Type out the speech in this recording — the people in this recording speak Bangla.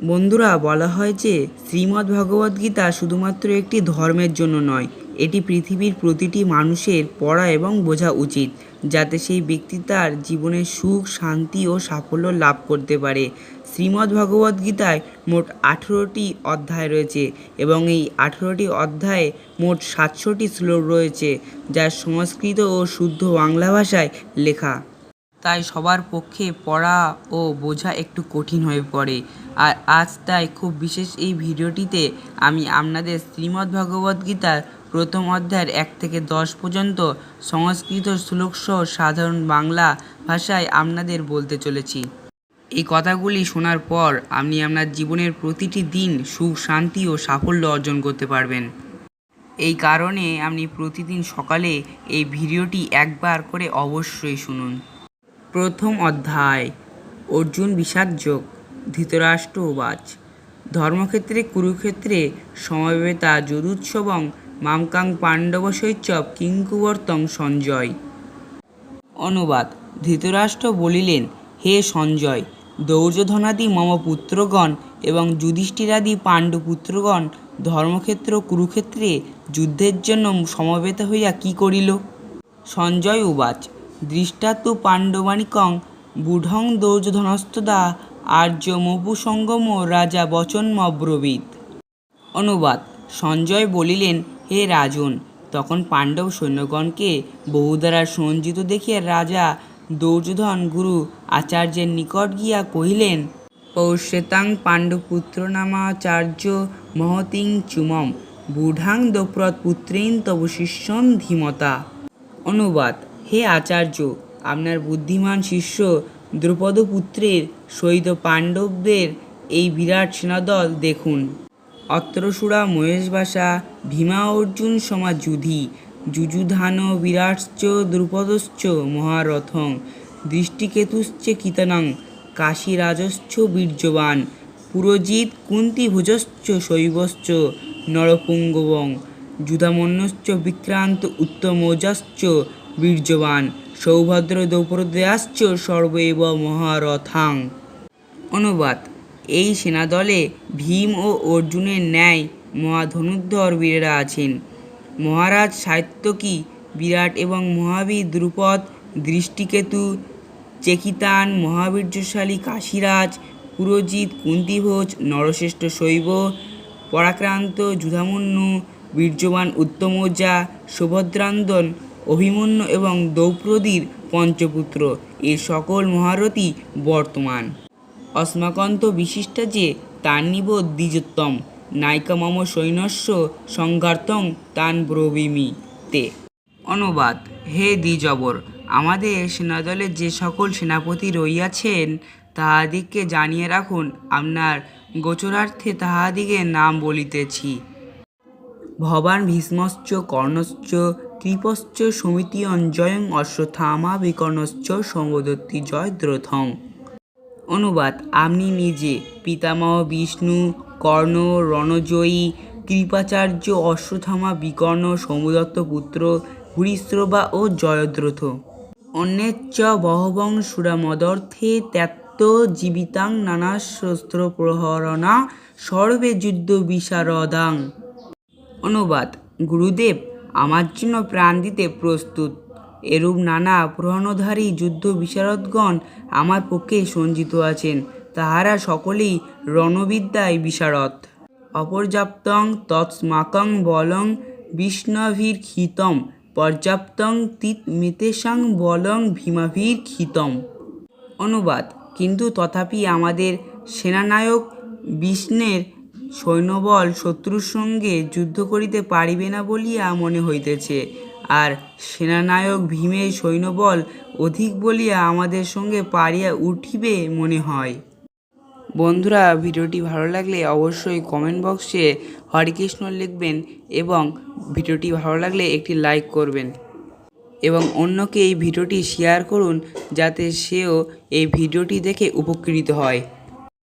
বন্ধুরা, বলা হয় যে শ্রীমদ্ভগবদ্গীতা শুধুমাত্র একটি ধর্মের জন্য নয়, এটি পৃথিবীর প্রতিটি মানুষের পড়া এবং বোঝা উচিত, যাতে সেই ব্যক্তি তার জীবনে সুখ, শান্তি ও সাফল্য লাভ করতে পারে। শ্রীমদ্ভগবদ্গীতায় মোট 18টি অধ্যায় রয়েছে এবং এই 18টি অধ্যায়ে মোট 700টি শ্লোক রয়েছে, যা সংস্কৃত ও শুদ্ধ বাংলা ভাষায় লেখা। তাই সবার পক্ষে পড়া ও বোঝা একটু কঠিন হয়ে পড়ে। আর আজ তাই খুব বিশেষ এই ভিডিওটিতে আমি আপনাদের শ্রীমদ্ভগবদ্গীতার প্রথম অধ্যায়ের 1 থেকে 10 পর্যন্ত সংস্কৃত শ্লোকসহ সাধারণ বাংলা ভাষায় আপনাদের বলতে চলেছি। এই কথাগুলি শোনার পর আপনি আপনার জীবনের প্রতিটি দিন সুখ, শান্তি ও সাফল্য অর্জন করতে পারবেন। এই কারণে আপনি প্রতিদিন সকালে এই ভিডিওটি একবার করে অবশ্যই শুনুন। প্রথম অধ্যায়, অর্জুন বিষাদযোগ। ধৃতরাষ্ট্র উবাচ, ধর্মক্ষেত্রে কুরুক্ষেত্রে সমবেতা যদুৎসবং মামকাং পাণ্ডবশৈচব কিঙ্কুবর্তং সঞ্জয়। অনুবাদ: ধৃতরাষ্ট্র বলিলেন, হে সঞ্জয়, দুর্যোধনাদি মম পুত্রগণ এবং যুধিষ্ঠিরাদি পাণ্ডুপুত্রগণ ধর্মক্ষেত্র কুরুক্ষেত্রে যুদ্ধের জন্য সমবেত হইয়া কি করিল? সঞ্জয় উবাচ, দৃষ্টা তু পাণ্ডবানিকং বুঢ়ং দুর্যোধনস্তদা আর্যমপুসঙ্গম রাজা বচনমব্রবীৎ। অনুবাদ: সঞ্জয় বলিলেন, হে রাজন, তখন পাণ্ডব সৈন্যগণকে বহুদ্বারা সঞ্জিত দেখিয়া রাজা দুর্যোধন গুরু আচার্যের নিকট গিয়া কহিলেন, পৌষ্যেতাং পাণ্ডুপুত্রনামাচার্য মহতিং চুমম বুঢ়াং দ্রৌপদ পুত্রেন তব শিষ্যন ধীমতা। অনুবাদ: হে আচার্য, আপনার বুদ্ধিমান শিষ্য দ্রৌপদপুত্রের সহিত পাণ্ডবদের এই বিরাট সেনাদল দেখুন। অত্রসুরা মহেশবাসা ভীমা অর্জুন সমা যুধি যুযুধান বিরাটশ্চ দ্রুপদশ্চ মহারথং দৃষ্টিকেতুশ্চ কীর্তনং কাশীরাজশ্চ বীর্যবান পুরজিৎ কুন্তিভোজশ্চ শৈবশ্চ নরপুঙ্গবং যুধামন্যশ্চ বিক্রান্ত উত্তমৌজাশ্চ বীর্যবান সৌভদ্র দ্রৌপদেয়াশ্চ সর্বৈব মহারথাং। অনুবাদ: এই সেনাদলে ভীম ও অর্জুনের ন্যায় মহাধনুর্ধর বীরেরা আছেন। মহারাজ সাত্যকী বিরাট এবং মহাবীর দ্রুপদ, দৃষ্টিকেতু চেকিতান, মহাবীর্যশালী কাশীরাজ, পুরজিৎ, কুন্তিভোজ, নরশ্রেষ্ঠ শৈব, পরাক্রান্ত যুধামন্যু, বীর্যবান উত্তমৌজা, সুভদ্রান্দন, অভিমন্যু এবং দ্রৌপদীর পঞ্চপুত্র, এর সকল মহারথী বর্তমান। অস্মাকন্ত বিশিষ্টা যে তান্নিব দ্বিজোত্তম নায়িকা মম সৈন্যস্য সংঘার্তং তান ব্রবীমি তে। অনুবাদ: হে দ্বিজবর, আমাদের সেনাদলে যে সকল সেনাপতি রহিয়াছেন তাহাদিগকে জানিয়ে রাখুন, আপনার গোচরার্থে তাহাদিগের নাম বলিতেছি। ভবান ভীষ্মশ্চ কর্ণশ্চ কৃপশ্চ সমিতিঞ্জয়ং অশ্বত্থামা বিকর্ণশ্চ সম্বোধতি জয়দ্রথং। অনুবাদ: আপনি নিজে, পিতামহ বিষ্ণু, কর্ণ, রণজয়ী, কৃপাচার্য, অশ্বত্থামা, বিকর্ণ, সৌমদত্ত পুত্র, ভূরিশ্রবা ও জয়দ্রথ, অন্যেচ্চ বহবং সুরামদর্থে ত্যক্ত জীবিতাং নানাশস্ত্রপ্রহরণা সর্বে যুদ্ধ বিশারদাং। অনুবাদ: গুরুদেব আমার জন্য প্রাণ দিতে প্রস্তুত। এরূপ নানা প্রহরণধারী যুদ্ধ বিশারদগণ আমার পক্ষে সঞ্জিত আছেন। তাহারা সকলেই রণবিদ্যায় বিশারদ। অপর্যাপ্তং তস্মাকং বলং বিষ্ণুভির্ক্ষিতম পর্যাপ্তং তিতমিতেষাং বলং ভীমাভির্ক্ষিতম। অনুবাদ: কিন্তু তথাপি আমাদের সেনানায়ক বিষ্ণের সৈন্যবল শত্রুর সঙ্গে যুদ্ধ করিতে পারিবে না বলিয়া মনে হইতেছে, আর সেনানায়ক ভীমের সৈন্যবল অধিক বলিয়া আমাদের সঙ্গে পারিয়া উঠিবে মনে হয়। বন্ধুরা, ভিডিওটি ভালো লাগলে অবশ্যই কমেন্ট বক্সে হরে কৃষ্ণ লিখবেন এবং ভিডিওটি ভালো লাগলে একটি লাইক করবেন এবং অন্যকে এই ভিডিওটি শেয়ার করুন, যাতে সেও এই ভিডিওটি দেখে উপকৃত হয়।